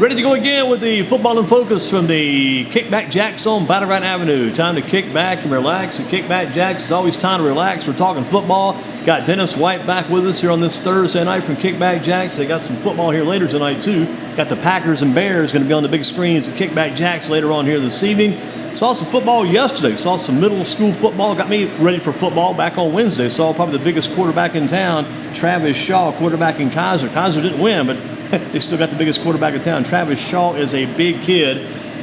Ready to go again with the Football in Focus from the Kickback Jacks on Battleground Avenue. Time to kick back and relax. The Kickback Jacks is always time to relax. We're talking football. Got Dennis White back with us here on this Thursday night from Kickback Jacks. They got some football here later tonight too. Got the Packers and Bears going to be on the big screens at Kickback Jacks later on here this evening. Saw some football yesterday. Saw some middle school football. Got me ready for football back on Wednesday. Saw probably the biggest quarterback in town, Travis Shaw, quarterback in Kaiser. Kaiser didn't win, but they still got the biggest quarterback in town. Travis Shaw is a big kid.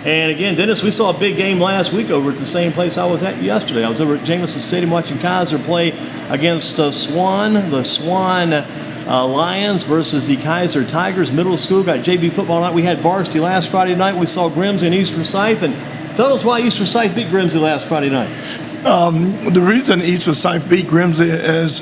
And again, Dennis, we saw a big game last week over at the same place I was at yesterday. I was over at Jamison Stadium watching Kaiser play against the Swan Lions versus the Kaiser Tigers. Middle school got JV football night. We had varsity last Friday night. We saw Grimsley and East Forsyth. And tell us why East Forsyth beat Grimsley last Friday night. The reason East Forsyth beat Grimsley is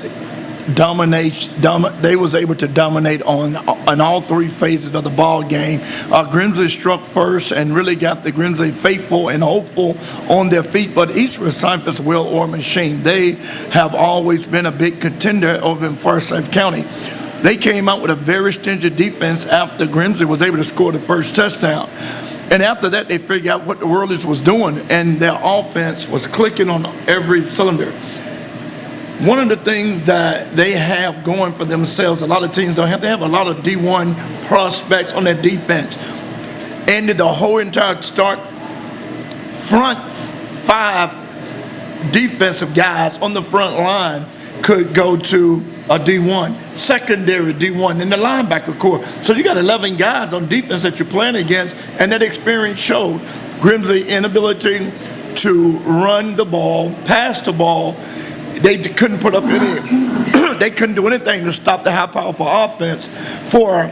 they was able to dominate on all three phases of the ball game. Grimsley struck first and really got the Grimsley faithful and hopeful on their feet, but East Forsyth is a well-oiled machine. They have always been a big contender over in Forsyth County. They came out with a very stingy defense after Grimsley was able to score the first touchdown. And after that, they figured out what the Whirlies was doing, and their offense was clicking on every cylinder. One of the things that they have going for themselves, a lot of teams don't have, they have a lot of D1 prospects on their defense. And the whole entire front five defensive guys on the front line could go to a D1, secondary D1, and the linebacker core. So you got 11 guys on defense that you're playing against, and that experience showed. Grimsley's inability to run the ball, pass the ball. They couldn't put up any, they couldn't do anything to stop the high powerful offense for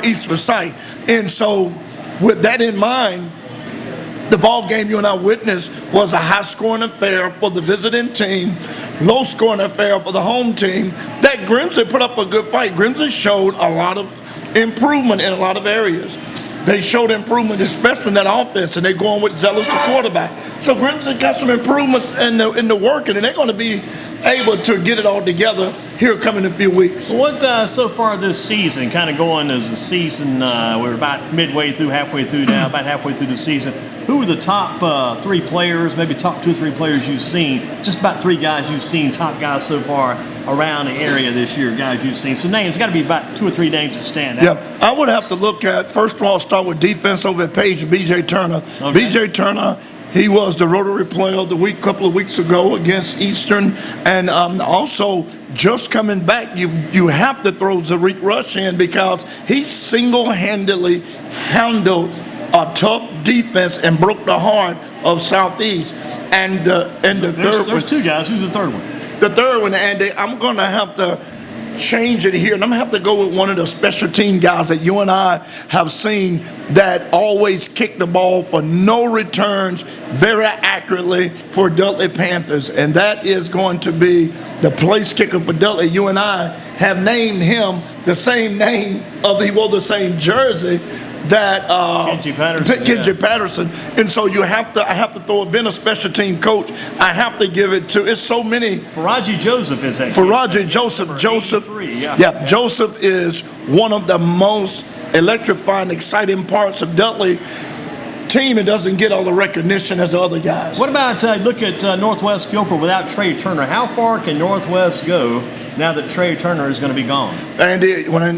East Forsyth. And so with that in mind, the ball game you and I witnessed was a high-scoring affair for the visiting team, low-scoring affair for the home team. That Grimsley put up a good fight. Grimsley showed a lot of improvement in a lot of areas. They showed improvement, especially in that offense, and they're going with Zealous, the quarterback. So Grimsley got some improvement in the working, and they're going to be able to get it all together here coming in a few weeks. What so far this season, kind of going as the season, we're about halfway through now, about halfway through the season. Who are the top three players, maybe top 2 or 3 players you've seen? Just about 3 guys you've seen, top guys so far around the area this year, guys you've seen. So names, got to be about 2 or 3 names that stand out. Yeah, I would have to look at, first of all, start with defense over at Page, B.J. Turner. Okay. B.J. Turner, he was the Rotary Player of the Week a couple of weeks ago against Eastern. And also, just coming back, you have to throw Zarik Rush in because he single-handedly handled a tough defense and broke the heart of Southeast. And there's 2 guys. Who's the third one? The third one, Andy, I'm going to have to change it here, and I'm going to have to go with one of the special team guys that you and I have seen that always kick the ball for no returns very accurately for Dudley Panthers, and that is going to be the place kicker for Dudley. You and I have named him the same name he wore the same jersey that Kenji Patterson. And so I have to throw it. Being a special team coach, I have to give it to. It's so many. Faraji Joseph is that. Faraji Joseph. Joseph is one of the most electrifying, exciting parts of Dudley team. It doesn't get all the recognition as the other guys. What about look at Northwest Guilford without Trey Turner? How far can Northwest go now that Trey Turner is going to be gone? And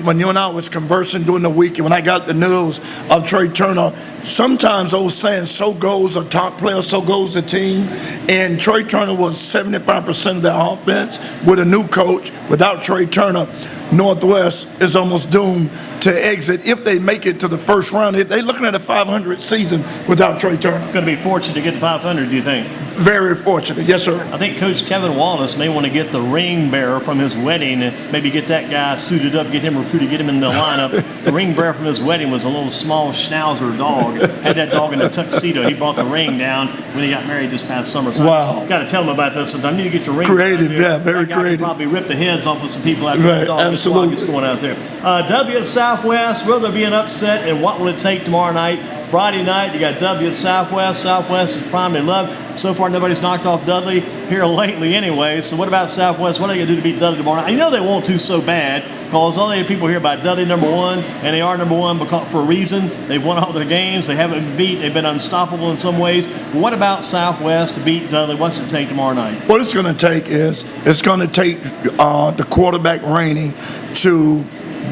when you and I was conversing during the week, and when I got the news of Trey Turner, sometimes those saying, so goes a top player, so goes the team. And Trey Turner was 75% of the offense with a new coach. Without Trey Turner, Northwest is almost doomed to exit if they make it to the first round. They're looking at a 500 season without Trey Turner. Going to be fortunate to get to 500, do you think? Very fortunate, yes, sir. I think Coach Kevin Wallace may want to get the ring bearer from his wedding and maybe get that guy suited up, get him recruited, get him in the lineup. The ring bearer from his wedding was a little small schnauzer dog. Had that dog in a tuxedo. He brought the ring down when he got married this past summer. So wow. Got to tell him about this. I need to get your ring. Creative, yeah, very creative. Probably rip the heads off of some people out there. Right, absolutely. It's going out there. W at Southwest, will there be an upset, and what will it take tomorrow night Friday night, you got Dudley at Southwest. Southwest is primed and loved. So far, nobody's knocked off Dudley here lately anyway. So what about Southwest? What are they going to do to beat Dudley tomorrow night? You know they want to so bad because all the people hear about Dudley #1, and they are #1 because for a reason. They've won all their games. They haven't been beat. They've been unstoppable in some ways. But what about Southwest to beat Dudley? What's it take tomorrow night? What it's going to take is it's going to take the quarterback Rainey to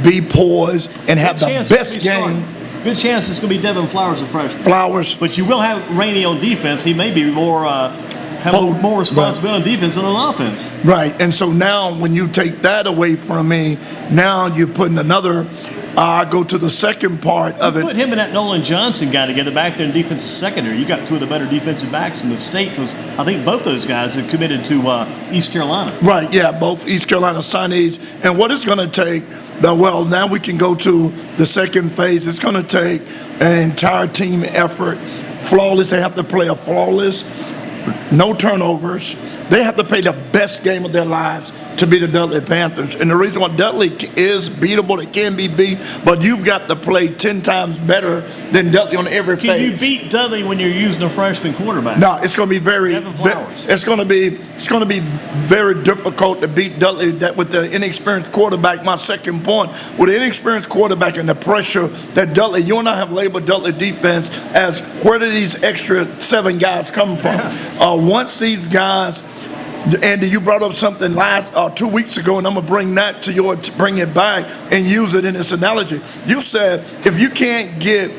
be poised and have the best game. Good chance it's going to be Devin Flowers, a freshman. Flowers. But you will have Rainey on defense. He may be more more responsibility on defense than on offense. Right. And so now when you take that away from me, now you're putting another. I go to the second part of it. Put him and that Nolan Johnson guy together back there in defensive secondary. You got two of the better defensive backs in the state because I think both those guys have committed to East Carolina. Right, yeah, both East Carolina signees. And what it's going to take, now we can go to the second phase. It's going to take an entire team effort. Flawless, they have to play a flawless, no turnovers. They have to play the best game of their lives to beat the Dudley Panthers. And the reason why Dudley is beatable, it can be beat, but you've got to play 10 times better than Dudley on every phase. Can you beat Dudley when you're using a freshman quarterback? No, it's going to be it's going to be very difficult to beat Dudley with the inexperienced quarterback. My second point, with the inexperienced quarterback and the pressure that Dudley, you and I have labeled Dudley defense as where do these extra 7 guys come from? Once these guys, Andy, you brought up something 2 weeks ago, and I'm gonna bring that to bring it back and use it in this analogy. You said if you can't get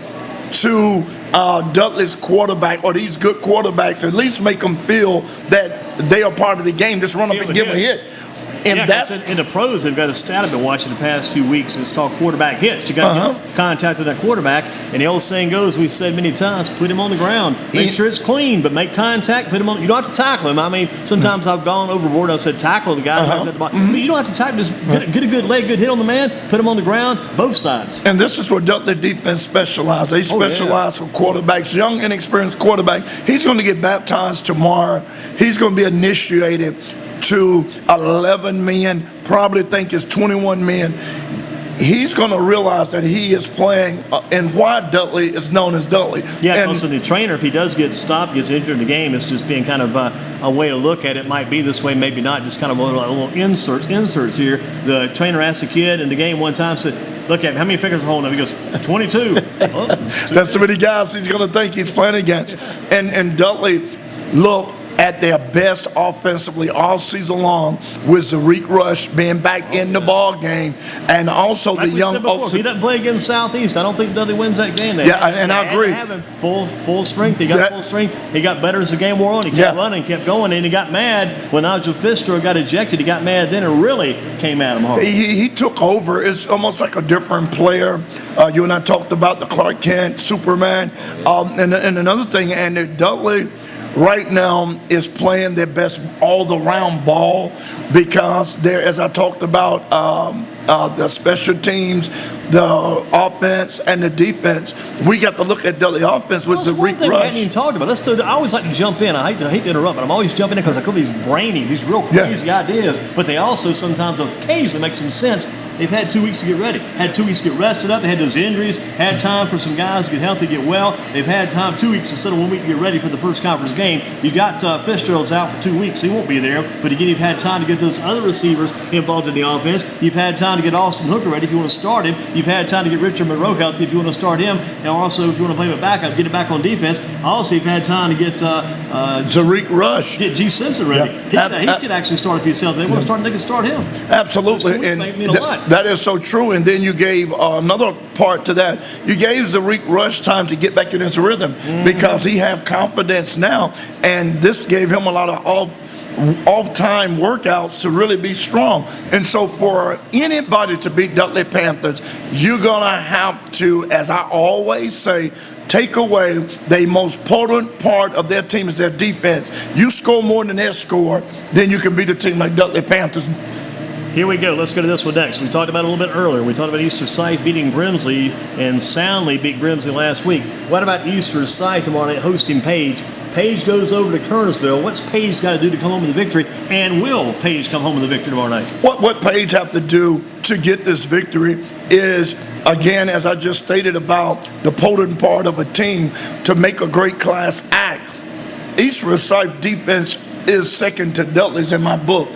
to Dudley's quarterback or these good quarterbacks, at least make them feel that they are part of the game. Just run up and give them a hit. And that's in the pros. They've got a stat I've been watching the past few weeks. It's called quarterback hits. You got to get contact with that quarterback. And the old saying goes, we've said many times, put him on the ground. Make sure it's clean, but make contact. Put him on. You don't have to tackle him. I mean, sometimes I've gone overboard. I've said tackle the guy. But you don't have to tackle. Just get a good leg, good hit on the man. Put him on the ground. Both sides. And this is where Dudley defense specializes. They specialize for quarterbacks, young, inexperienced quarterback. He's going to get baptized tomorrow. He's going to be initiated to 11 men, probably think it's 21 men. He's going to realize that he is playing, and why Dudley is known as Dudley. Yeah, also the trainer, if he does get stopped, gets injured in the game, it's just being kind of a way to look at it. Might be this way, maybe not, just kind of a little inserts here. The trainer asked the kid in the game one time, said, look at him, how many fingers are holding up? He goes, 22. That's how many guys he's going to think he's playing against. And Dudley, look, at their best offensively all season long with Zariq Rush being back in the ball game, and also like the young. If he doesn't play against Southeast, I don't think Dudley wins that game. I agree. Have him full strength. He got full strength. He got better as the game wore on. He kept running, kept going, and he got mad when Nigel Fistro got ejected. He got mad then and really came at him hard. He took over. It's almost like a different player. You and I talked about the Clark Kent Superman, and another thing, and Dudley right now is playing their best all-around ball because they're, as I talked about, the special teams, the offense, and the defense. We got to look at the offense with Zariq Rush. One thing we hadn't even talked about. I always like to jump in. I hate to interrupt, but I'm always jumping in because I come these brainy, these real crazy ideas. But they also sometimes occasionally make some sense. They've had 2 weeks to get ready. Had 2 weeks to get rested up. They had those injuries. Had time for some guys to get healthy, get well. They've had time 2 weeks instead of 1 week to get ready for the first conference game. You got Fitzgerald's out for 2 weeks. He won't be there. But again, you've had time to get those other receivers involved in the offense. You've had time to get Austin Hooker ready if you want to start him. You've had time to get Richard Monroe healthy if you want to start him. And also, if you want to play him backup, get it back on defense. Also, you've had time to get Zariq Rush. Get G. Simpson ready. Yeah. He could actually start if he's They want to start, they can start him. Absolutely. And mean a lot. That is so true. And then you gave another part to that. You gave Zariq Rush time to get back in his rhythm because he have confidence now. And this gave him a lot of off-time workouts to really be strong. And so for anybody to beat Dudley Panthers, you're going to have to, as I always say, take away the most potent part of their team is their defense. You score more than their score, then you can beat a team like Dudley Panthers. Here we go. Let's go to this one next. We talked about it a little bit earlier. We talked about Easter Scythe beating Grimsley and soundly beat Grimsley last week. What about Easter Scythe tomorrow night hosting Page? Page goes over to Kernersville. What's Page got to do to come home with the victory? And will Page come home with the victory tomorrow night? What Page have to do to get this victory is again, as I just stated about the potent part of a team to make a great class act, East Forsyth defense is second to Dudley's in my book.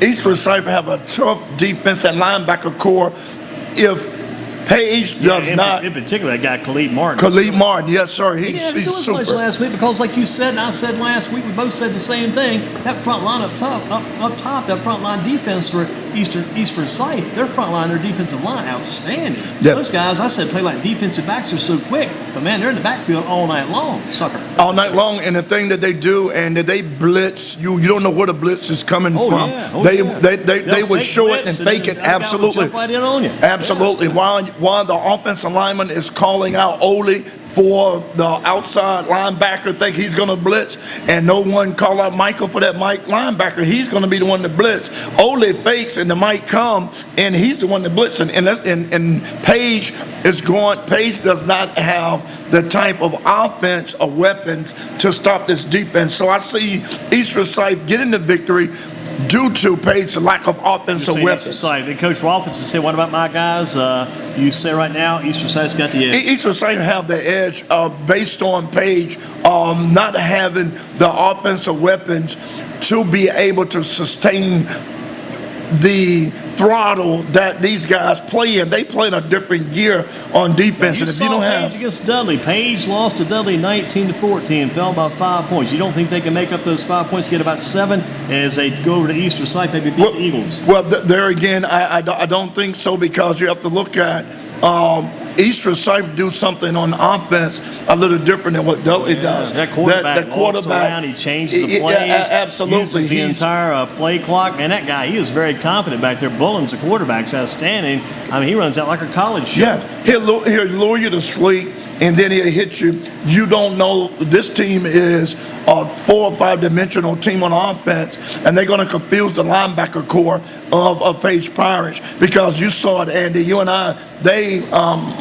East Forsyth have a tough defense, that linebacker core. If Page does not. In particular, that guy Khalid Martin. Khalid Martin, yes, sir. He's super. Much last week because, like you said, and I said last week, we both said the same thing. That front line up top, that front line defense for East Forsyth, their front line, their defensive line, outstanding. Yep. Those guys, I said, play like defensive backs are so quick, but man, they're in the backfield all night long, sucker. All night long, and the thing that they do, and that they blitz, you don't know where the blitz is coming from. Yeah. They will show it and fake it. Absolutely. Jump right in on you. Absolutely. Yeah. While the offensive lineman is calling out Ole for the outside linebacker, think he's going to blitz, and no one call out Michael for that Mike linebacker. He's going to be the one to blitz. Ole fakes, and the Mike come, and he's the one to blitz. And Page is going. Page does not have the type of offense or weapons to stop this defense. So I see East Forsyth getting the victory due to Page's lack of offensive weapons. And Coach Rolfes said, what about my guys? You say right now, East Forsyth's got the edge. East Forsyth have the edge based on Page not having the offensive weapons to be able to sustain the throttle that these guys play in. They play in a different gear on defense. And if you don't have Page against Dudley, Page lost to Dudley 19-14, fell by 5 points. You don't think they can make up those 5 points, get about 7 as they go over to East Forsyth, maybe beat the Eagles? Well, there again, I don't think so, because you have to look at East Forsyth do something on offense a little different than what Dudley does. That quarterback walks around, he changes the plays, absolutely. uses the entire play clock. Man, that guy, he is very confident back there. Bullen's the quarterback's outstanding. I mean, he runs out like a college show. Yeah, he'll lure you to sleep, and then he'll hit you. You don't know. This team is a 4 or 5 dimensional team on offense, and they're going to confuse the linebacker core of Page Pirates, because you saw it, Andy. You and I, they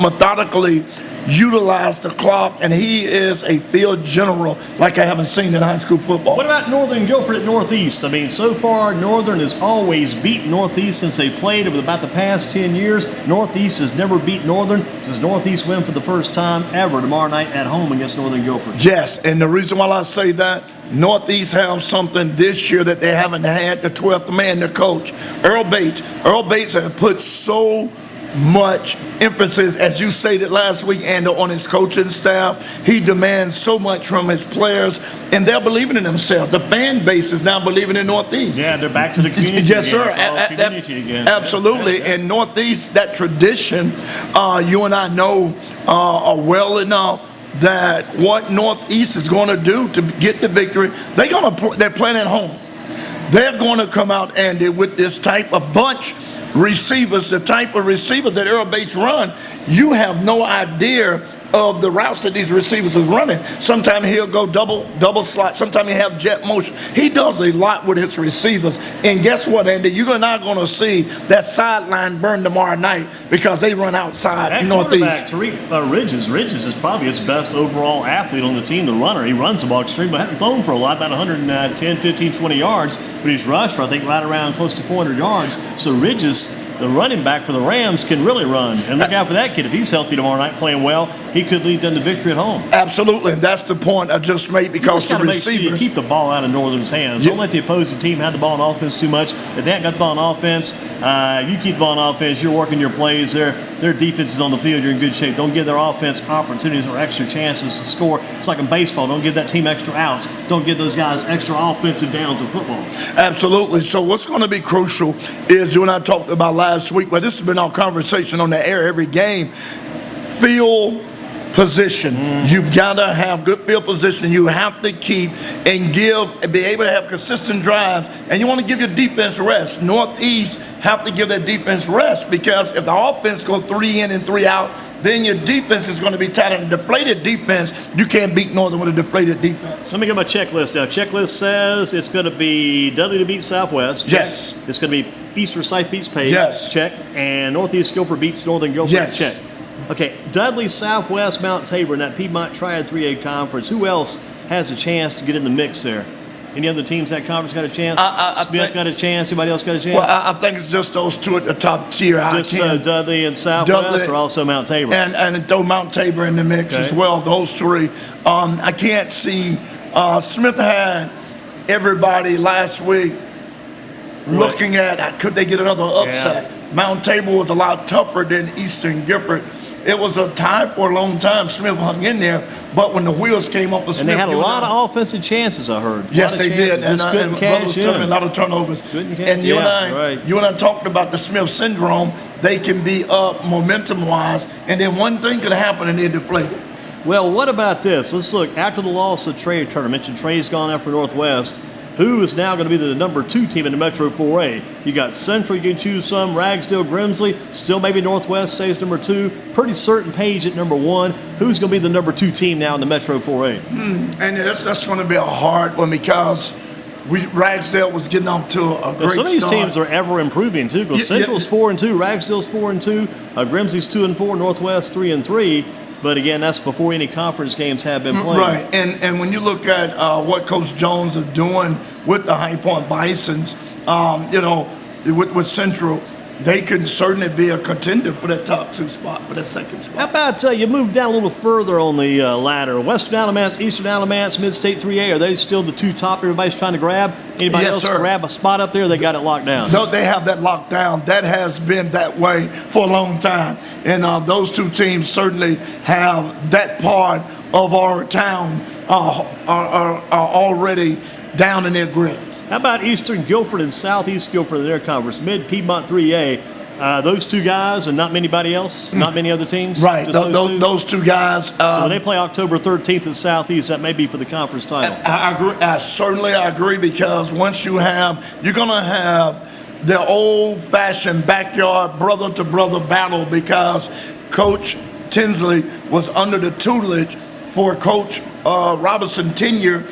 methodically utilize the clock, and he is a field general like I haven't seen in high school football. What about Northern Guilford at Northeast? I mean, so far, Northern has always beaten Northeast since they played over about the past 10 years. Northeast has never beat Northern. Does Northeast win for the first time ever tomorrow night at home against Northern Guilford? Yes, and the reason why I say that, Northeast have something this year that they haven't had, the 12th man, the coach, Earl Bates. Earl Bates has put so much emphasis, as you stated last week, and on his coaching staff. He demands so much from his players, and they're believing in themselves. The fan base is now believing in Northeast. Yeah, they're back to the community. Yes, again. sir. Community again. Absolutely. And Northeast, that tradition, you and I know well enough that what Northeast is going to do to get the victory, they're playing at home. They're going to come out, Andy, with this type of bunch receivers, the type of receivers that Earl Bates run. You have no idea of the routes that these receivers is running. Sometimes he'll go double slot. Sometimes he'll have jet motion. He does a lot with his receivers. And guess what, Andy? You're not going to see that sideline burn tomorrow night, because they run outside that Northeast. Tariq Ridges is probably his best overall athlete on the team, the runner. He runs the ball extremely, hasn't thrown for a lot, about 110, 15, 20 yards, but he's rushed for, I think, right around close to 400 yards. So Ridges, the running back for the Rams, can really run. And look out for that kid. If he's healthy tomorrow night playing well, he could lead them to victory at home. Absolutely, and that's the point I just made, because the receivers. Make sure you keep the ball out of Northern's hands. Don't let the opposing team have the ball on offense too much. If they haven't got the ball on offense, you keep the ball on offense, you're working your plays. Their defense is on the field, you're in good shape. Don't give their offense opportunities or extra chances to score. It's like in baseball. Don't give that team extra outs. Don't give those guys extra offensive downs in football. Absolutely. So what's going to be crucial is, you and I talked about last week, but this has been our conversation on the air every game, field position. You've got to have good field position. You have to keep and be able to have consistent drives, and you want to give your defense rest. Northeast have to give their defense rest, because if the offense goes 3 in and 3 out, then your defense is going to be tight. And a deflated defense, you can't beat Northern with a deflated defense. So let me get my checklist now. Checklist says it's going to be Dudley to beat Southwest. Check. Yes. It's going to be East Forsyth beats Page. Yes. Check. And Northeast Guilford beats Northern Guilford. Yes. Check. Okay, Dudley, Southwest, Mount Tabor in that Piedmont Triad 3A conference. Who else has a chance to get in the mix there? Any other teams that conference got a chance? Smith got a chance. Anybody else got a chance? Well, I think it's just those two at the top tier. Just Dudley and Southwest, Dudley, or also Mount Tabor? And throw Mount Tabor in the mix as well. Those three. I can't see. Smith had everybody last week looking at could they get another upset. Yeah. Mount Tabor was a lot tougher than Eastern Gifford. It was a tie for a long time. Smith hung in there, but when the wheels came up, and they had a lot of offensive chances, I heard. Yes, they did, and cash in. a lot of turnovers. And you and I talked about the Smith syndrome. They can be up momentum-wise, and then one thing could happen and they're deflated. Well, what about this? Let's look. After the loss of Trey Turner, I mentioned Trey's gone out for Northwest. Who is now going to be the number 2 team in the Metro 4A? You got Central, you can choose some. Ragsdale, Grimsley, still maybe Northwest stays number 2. Pretty certain Page at number 1. Who's going to be the number 2 team now in the Metro 4A? And that's going to be a hard one because Ragsdale was getting off to a great start. Some of these teams are ever improving too. Because Central's 4-2, Ragsdale's 4-2, Grimsley's 2-4, Northwest 3-3. But again, that's before any conference games have been played. Right, and when you look at what Coach Jones is doing with the High Point Bisons, with Central, they could certainly be a contender for that top 2 spot, for that second spot. How about you move down a little further on the ladder? Western Alamance, Eastern Alamance, Mid-State 3A, are they still the 2 top everybody's trying to grab? Anybody else grab a spot up there? They got it locked down? No, they have that locked down. That has been that way for a long time. And those 2 teams certainly have that part of our town are already down in their grip. How about Eastern Guilford and Southeast Guilford in their conference? Mid-Piedmont 3A. Those 2 guys and not anybody else? Not many other teams? Right. Those 2 guys. So when they play October 13th at Southeast, that may be for the conference title. I agree. I agree because once you're going to have the old-fashioned backyard brother-to-brother battle because Coach Tinsley was under the tutelage for Coach Robinson tenure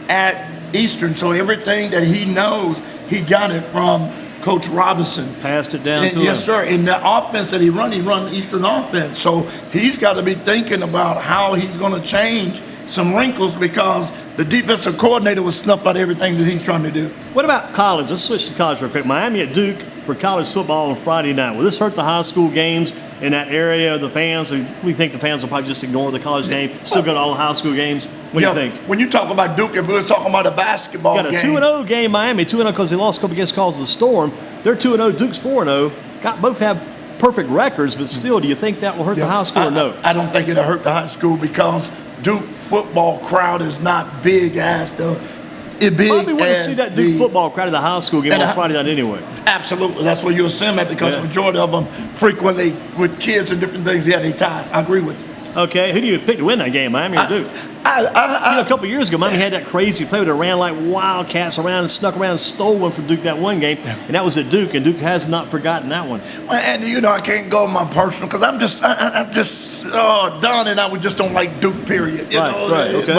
at Eastern, so everything that he knows, he got it from Coach Robinson. Passed it down to him. Yes, sir. In the offense that he run Eastern offense. So he's got to be thinking about how he's going to change some wrinkles because the defensive coordinator was snuffed out everything that he's trying to do. What about college? Let's switch to college real quick. Miami at Duke for college football on Friday night. Will this hurt the high school games in that area? The fans, we think the fans will probably just ignore the college game, still go to all the high school games. What do you think? When you talk about Duke, if we were talking about a basketball game. Got a 2-0 game, Miami, 2-0 because they lost a couple against cause of the storm. They're 2-0, Duke's 4-0. Both have perfect records, but still, do you think that will hurt the high school or no? I don't think it'll hurt the high school because Duke football crowd is not big as Probably want to see that Duke football crowd at the high school game on Friday night anyway. Absolutely. That's where you assume that because the majority of them frequently with kids and different things, they ties. I agree with you. Okay, who do you pick to win that game, Miami or Duke? A couple of years ago, Miami had that crazy play where they ran like wildcats around and snuck around and stole one from Duke that one game, and that was at Duke, and Duke has not forgotten that one. And I can't go my personal because I'm just done, and I just don't like Duke. Period. Right. Okay.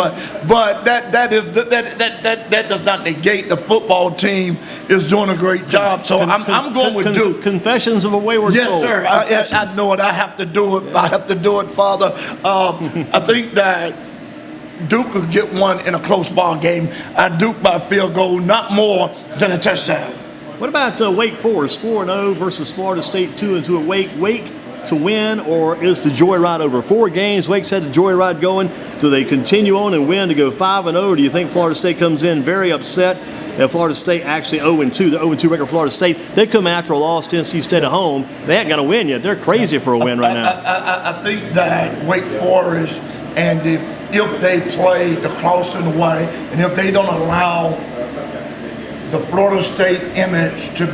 But that does not negate the football team is doing a great job. So I'm going with Duke. Confessions of a wayward soul. Yes, sir. I know it. I have to do it. I have to do it, Father. I think that Duke could get one in a close ball game. Duke by field goal, not more than a touchdown. What about Wake Forest, 4-0 versus Florida State 2-2 at Wake? Wake to win, or is the joyride over? 4 games, Wake's had the joyride going. Do they continue on and win to go 5-0, or do you think Florida State comes in very upset? And Florida State actually 0-2, the 0-2 record Florida State. They come after a loss to NC State at home. They ain't got to win yet. They're crazy for a win right now. I think that Wake Forest, and if they play the Clawson way, and if they don't allow the Florida State image to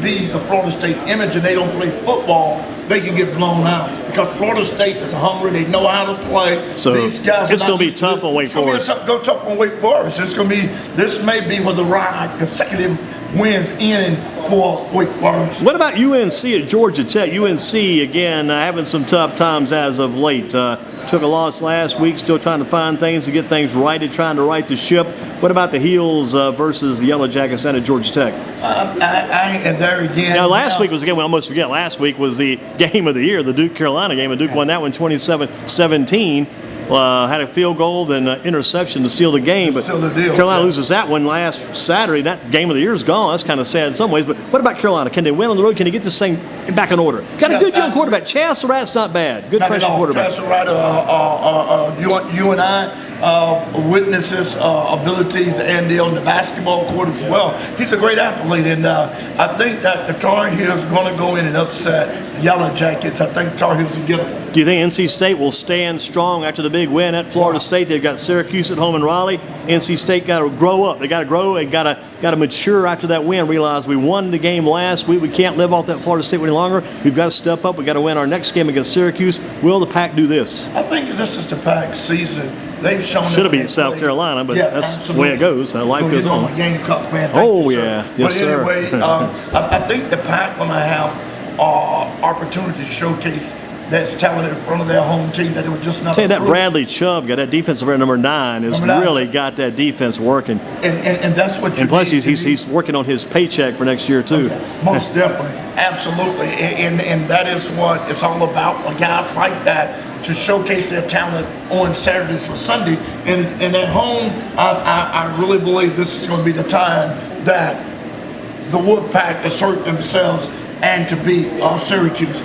be the Florida State image and they don't play football, they can get blown out. Because Florida State is hungry, they know how to play. So these guys it's going to be tough on Wake Forest. It's going to be tough on Wake Forest. This may be where the ride consecutive wins in for Wake Forest. What about UNC at Georgia Tech? UNC, again, having some tough times as of late. Took a loss last week, still trying to find things to get things righted, trying to right the ship. What about the Heels versus the Yellow Jackets down at Georgia Tech? And there again. Now, last week was, again, we almost forget, last week was the game of the year, the Duke-Carolina game, and Duke won that one 27-17. had a field goal, then interception to seal the game. But seal the deal, Carolina yeah. loses that one last Saturday. That game of the year is gone. That's kind of sad in some ways. But what about Carolina? Can they win on the road? Can they get this thing back in order? Got a good young quarterback. Chance Surratt's not bad. Good freshman quarterback. Chance Surratt, you and I witness his abilities and on the basketball court as well. He's a great athlete, and I think that the Tar Heels are going to go in and upset Yellow Jackets. I think Tar Heels will get them. Do you think NC State will stand strong after the big win at Florida State? They've got Syracuse at home in Raleigh. NC State got to grow up. They got to grow and got to mature after that win. Realize we won the game last week. We can't live off that Florida State any longer. We've got to step up. We got to win our next game against Syracuse. Will the Pack do this? I think this is the Pack season. They've shown should have beat South Carolina, but that's absolutely. the way it goes. Life goes on. Gamecock, man. Oh, you, yeah. Sir. Yes, but anyway, sir. I think the Pack going to have opportunity to showcase that's talent in front of their home team that it was just not. Tell you that Bradley Chubb got that defensive player number 9 has really got that defense working. And that's what you And plus need. he's working on his paycheck for next year too. Okay. Most definitely, absolutely, and that is what it's all about. Guys like that to showcase their talent on Saturdays for Sunday, and at home, I really believe this is going to be the time that the Wolfpack assert themselves and to beat Syracuse.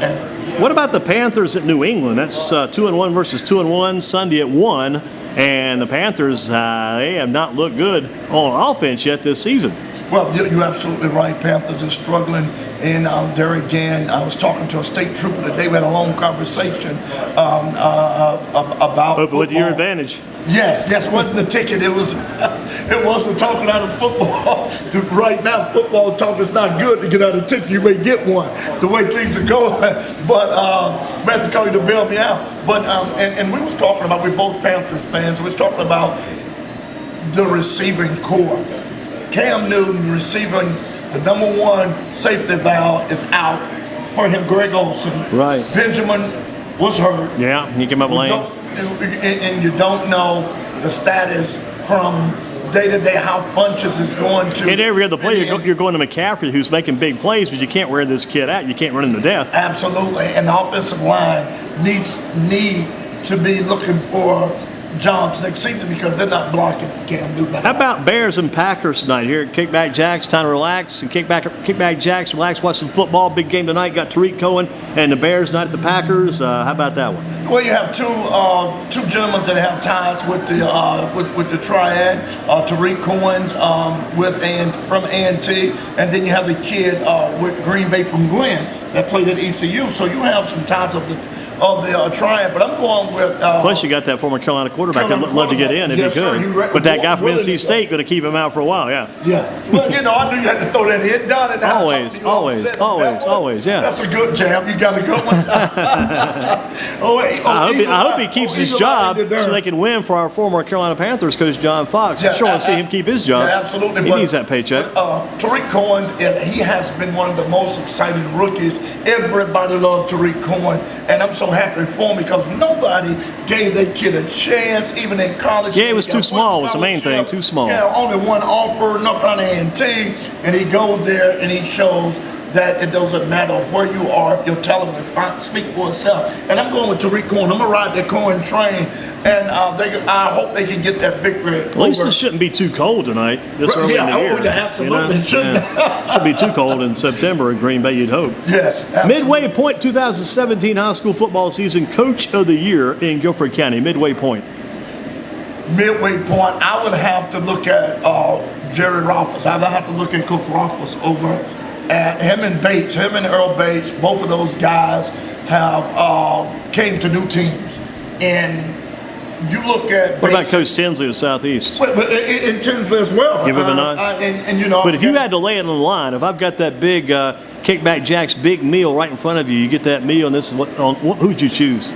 What about the Panthers at New England? That's 2-1 versus 2-1 Sunday at 1, and the Panthers they have not looked good on offense yet this season. Well, you're absolutely right. Panthers are struggling, and there again, I was talking to a state trooper today. We had a long conversation about Hopefully to your football. advantage. Yes, it wasn't the ticket. It wasn't talking out of football. Right now, football talk is not good to get out of ticket. You may get one the way things are going, but we have to call you to bail me out. But and we was talking about, we're both Panthers fans. We was talking about the receiving core. Cam Newton receiving the number 1 safety valve is out for him. Greg Olsen. Right. Benjamin was hurt. Yeah, he came up lame. And you don't know the status from day to day how Funches is going to. And every other play, you're going to McCaffrey, who's making big plays, but you can't wear this kid out. You can't run him to death. Absolutely, and the offensive line need to be looking for jobs next season because they're not blocking for Cam Newton. How about Bears and Packers tonight? Here at Kickback Jacks, time to relax. And Kickback Jacks, relax, watch some football. Big game tonight. Got Tariq Cohen and the Bears tonight at the Packers. How about that one? Well, you have two gentlemen that have ties with the triad. Tariq Cohen's from A&T, and then you have the kid with Green Bay from Glenn that played at ECU. So you have some ties of the triad, but I'm going with. Plus, you got that former Carolina quarterback. I'd love to get in if yes, he could. Sir, but that guy from NC State going to keep him out for a while, yeah. Yeah. Well, I knew you had to throw that in. Don and Always, yeah. That's a good jam. You got a good one. I hope he keeps his job so they can win for our former Carolina Panthers coach John Fox. Yeah, I sure want to see him keep his job. Yeah, absolutely. He needs that paycheck. Tariq Cohen, he has been one of the most exciting rookies. Everybody loved Tariq Cohen, and I'm so happy for him because nobody gave that kid a chance, even in college. Yeah, he was too small was the main thing, too small. Yeah, only one offer, North Carolina A&T, and he goes there and he shows that it doesn't matter where you are, if your talent will speak for itself. And I'm going with Tariq Cohen. I'm going to ride that Cohen train, and I hope they can get that victory. At least it shouldn't be too cold tonight, this early in the year. Yeah, absolutely. It shouldn't. Should be too cold in September in Green Bay, you'd hope. Yes, absolutely. Midway Point 2017 high school football season Coach of the Year in Guilford County. Midway Point. Midway Point, I would have to look at Jerry Rothfuss. I would have to look at Coach Rothfuss over at him and Earl Bates. Both of those guys have came to new teams. And you look at what about Coach Tinsley of Southeast? In Tinsley as well. Give him a nod. But if you had to lay it on the line, if I've got that big Kickback Jack's big meal right in front of you, you get that meal, and this is who'd you choose?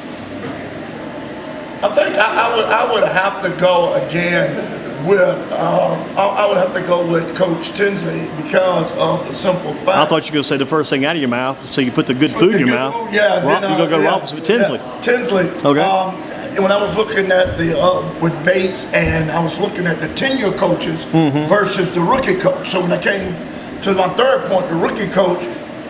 I think I would have to go again with I would have to go with Coach Tinsley because of the simple fact. I thought you were going to say the first thing out of your mouth, so you put the good food in your mouth. Yeah, you're going to go to Rothfuss with Tinsley. Yeah, Tinsley. Okay. When I was looking at with Bates, and I was looking at the tenure coaches versus the rookie coach. So when I came to my third point, the rookie coach,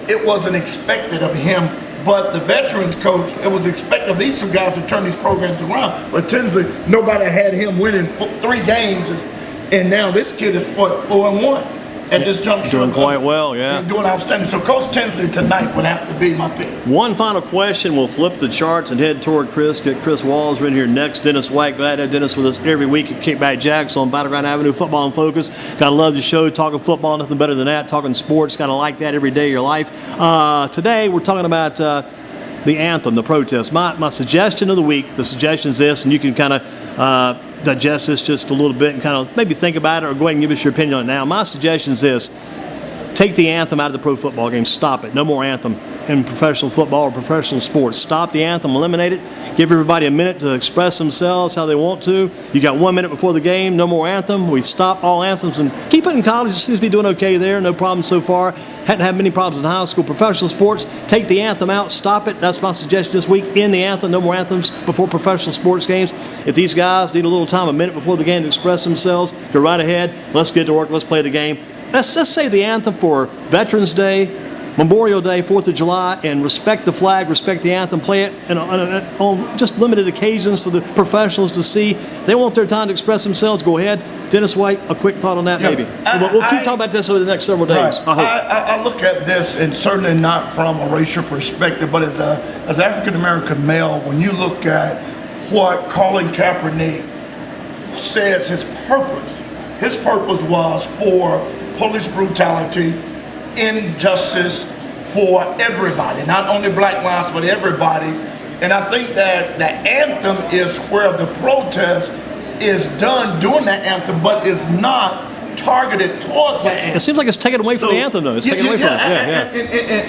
it wasn't expected of him, But the veterans coach, it was expected of these two guys to turn these programs around. But Tinsley, nobody had him winning 3 games, and now this kid is what, 4-1 at this juncture. Doing quite well, yeah. Doing outstanding. So Coach Tinsley tonight would have to be my pick. One final question. We'll flip the charts and head toward Chris. Get Chris Walls in here next. Dennis White. Glad to have Dennis with us every week at Kickback Jacks on Battleground Avenue. Football in Focus. Gotta love the show. Talking football, nothing better than that. Talking sports, gotta like that every day of your life. Today we're talking about the anthem, the protest. My suggestion of the week, the suggestion is this, and you can kind of digest this just a little bit and kind of maybe think about it or go ahead and give us your opinion on it now. My suggestion is this: take the anthem out of the pro football game. Stop it. No more anthem in professional football or professional sports. Stop the anthem. Eliminate it. Give everybody a minute to express themselves how they want to. You got 1 minute before the game. No more anthem. We stop all anthems and keep it in college. It seems to be doing okay there. No problem so far. Hadn't had many problems in high school. Professional sports, take the anthem out. Stop it. That's my suggestion this week. In the anthem. No more anthems before professional sports games. If these guys need a little time, a minute before the game to express themselves, go right ahead. Let's get to work. Let's play the game. Let's say the anthem for Veterans Day, Memorial Day, 4th of July, and respect the flag, respect the anthem, play it on just limited occasions for the professionals to see. If they want their time to express themselves, go ahead. Dennis White, a quick thought on that, maybe. We'll keep talking about this over the next several days. Right. I look at this, and certainly not from a racial perspective, but as an African-American male, when you look at what Colin Kaepernick says his purpose was for police brutality, injustice for everybody, not only black lives, but everybody. And I think that the anthem is where the protest is done during the anthem, but is not targeted towards the anthem. It seems like it's taken away from the anthem, though. It's taken away from it.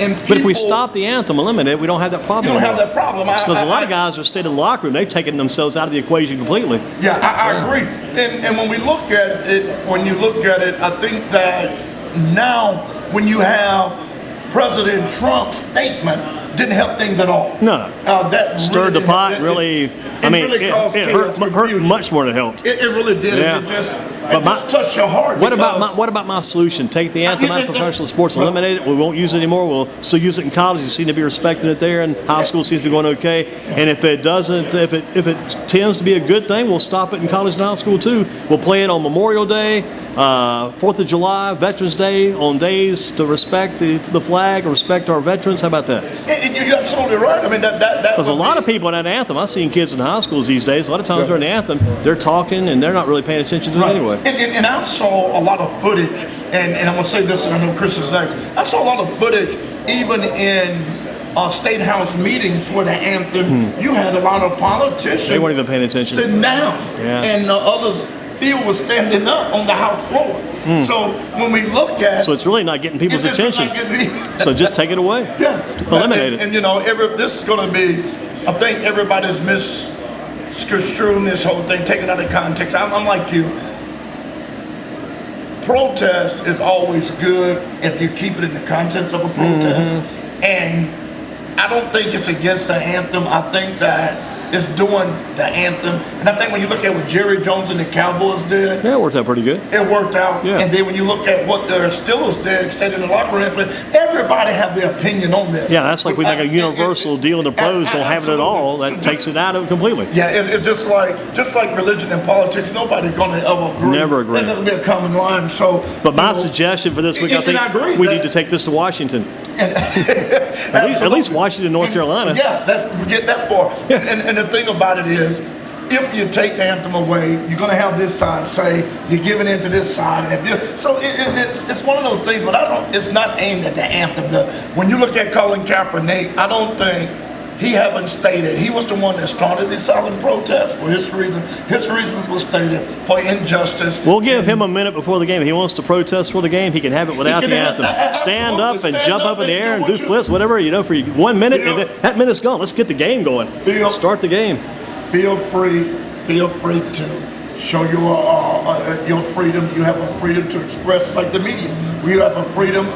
And but if we stop the anthem, eliminate it, we don't have that problem. You don't have that problem. Because a lot of guys are staying in the locker room. They've taken themselves out of the equation completely. Yeah, I agree. And when we look at it, I think that now when you have President Trump's statement, didn't help things at all. No. That stirred the pot, really. It hurt much more than it helped. It really did. Yeah. It just touched your heart. What about my solution? Take the anthem out of professional sports, eliminate it. We won't use it anymore. We'll still use it in college. You seem to be respecting it there, and high school seems to be going okay. And if it doesn't, if it tends to be a good thing, we'll stop it in college and high school too. We'll play it on Memorial Day, 4th of July, Veterans Day, on days to respect the flag and respect our veterans. How about that? And you're absolutely right. I mean, because a lot of people in that anthem, I've seen kids in high schools these days, a lot of times during the anthem, they're talking and they're not really paying attention to it anyway. And I saw a lot of footage, and I'm going to say this, and I know Chris is next. I saw a lot of footage even in State House meetings where the anthem, you had a lot of politicians. They weren't even paying attention. Sitting down, and others was standing up on the House floor. So when we look at, so it's really not getting people's attention. So just take it away. Yeah, eliminate it. And you know, this is going to be. I think everybody's misconstruing this whole thing, taking it out of context. I'm like you. Protest is always good if you keep it in the context of a protest. And I don't think it's against the anthem. I think that it's doing the anthem. And I think when you look at what Jerry Jones and the Cowboys did, yeah, it worked out pretty good. It worked out. Yeah. And then when you look at what the Steelers did, stayed in the locker room, everybody have their opinion on this. Yeah, that's like we make a universal deal and the pros don't have it at all. That takes it out of it completely. Yeah, it's just like religion and politics. Nobody's going to ever agree. Never agree. There's going to be a common line. So, but my suggestion for this week, I think we need to take this to Washington. At least Washington, North Carolina. Yeah, forget that far. And the thing about it is, if you take the anthem away, you're going to have this side say you're giving in to this side, and it's one of those things. But it's not aimed at the anthem. When you look at Colin Kaepernick, I don't think he haven't stated he was the one that started this silent protest for his reason. His reasons were stated for injustice. We'll give him a minute before the game. If he wants to protest for the game, he can have it without the anthem. Stand up and jump up in the air and do flips, whatever, for 1 minute. And that minute's gone. Let's get the game going. Start the game. Feel free to show your freedom. You have a freedom to express, like the media. We have a freedom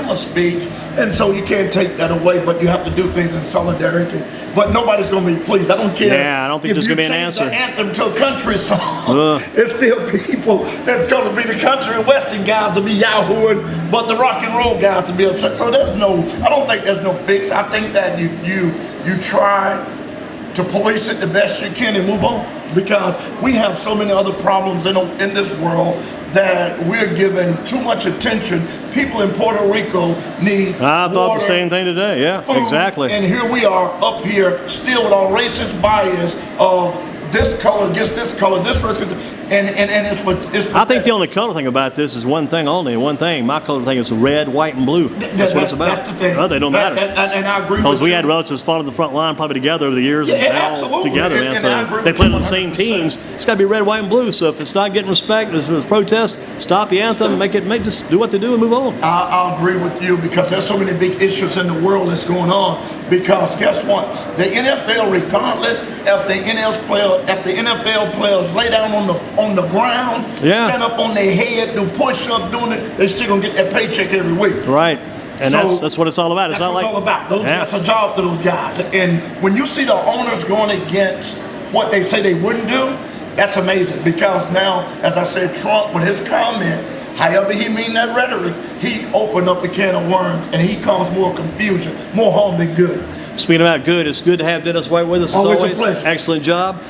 of speech, and so you can't take that away. But you have to do things in solidarity. But nobody's going to be pleased. I don't care. Yeah, I don't think there's going to be an answer. The anthem to a country song. It's still people that's going to be the country and western guys will be yahooing but the rock and roll guys will be upset. So I don't think there's no fix. I think that you try to police it the best you can and move on, because we have so many other problems in this world that we're giving too much attention. People in Puerto Rico need I thought water, the same thing today. Yeah, food, exactly. And here we are up here still with our racist bias of this color against this color, this race, and it's I think the only color thing about this is one thing only. One thing. My color thing is red, white, and blue. That's what it's about. That's the thing. Well, they don't matter. And I agree with you. Because we had relatives following the front line probably together over the years. Yeah, and they all absolutely. together, man. And I agree So with they play you on the same 100%. teams. It's got to be red, white, and blue. So if it's not getting respect, there's a protest, stop the anthem, just do what they do and move on. I'll agree with you, because there's so many big issues in the world that's going on. Because guess what? The NFL, regardless if the NFL players lay down on the ground, Yeah. stand up on their head, do push-ups, doing it, they still gonna get that paycheck every week. Right. And So, that's what it's all about. It's That's not what like it's all about. Yeah. That's a job to those guys. And when you see the owners going against what they say they wouldn't do, that's amazing. Because now, as I said, Trump, with his comment, however he mean that rhetoric, he opened up the can of worms, and he caused more confusion, more harm than good. Speaking about good, it's good to have Dennis White with us as Always a always. pleasure. Excellent job.